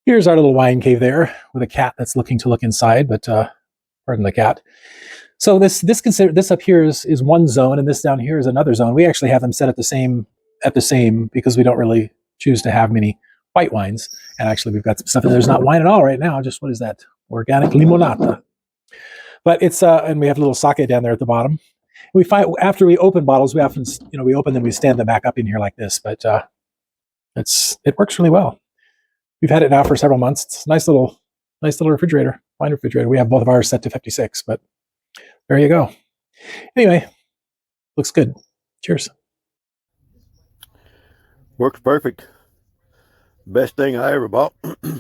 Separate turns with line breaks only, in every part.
Here's our little wine cave there with a cat that's looking to look inside, but pardon the cat. So this up here is one zone, and this down here is another zone. We actually have them set at the same because we don't really choose to have many white wines. And actually, we've got some stuff that there's not wine at all right now. Just what is that? Organic limonata. But it's and we have a little sake down there at the bottom. We find after we open bottles, we often we open them, we stand them back up in here like this. But it works really well. We've had it now for several months. It's a nice little refrigerator, wine refrigerator. We have both of ours set to 56, but there you go. Anyway, looks good. Cheers.
Works perfect. Best thing I ever bought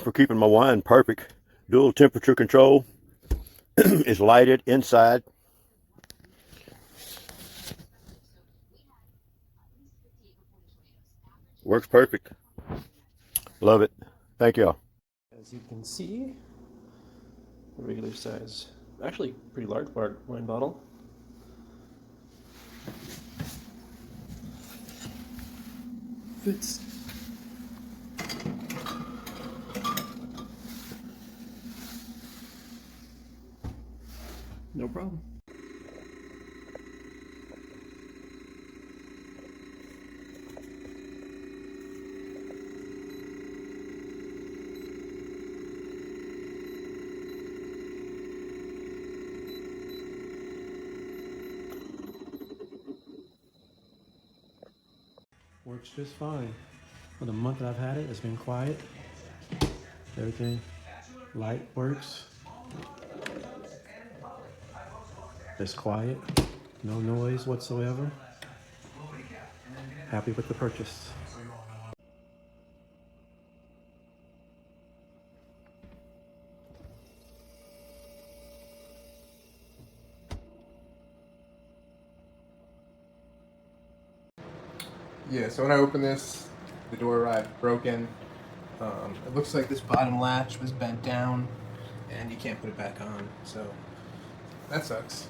for keeping my wine perfect. Dual temperature control. It's lighted inside. Works perfect. Love it. Thank y'all.
As you can see, a regular size, actually pretty large wine bottle. Fits. No problem. Works just fine. For the month that I've had it, it's been quiet. Everything, light works. It's quiet, no noise whatsoever. Happy with the purchase.
Yeah, so when I opened this, the door arrived broken. It looks like this bottom latch was bent down and you can't put it back on, so that sucks.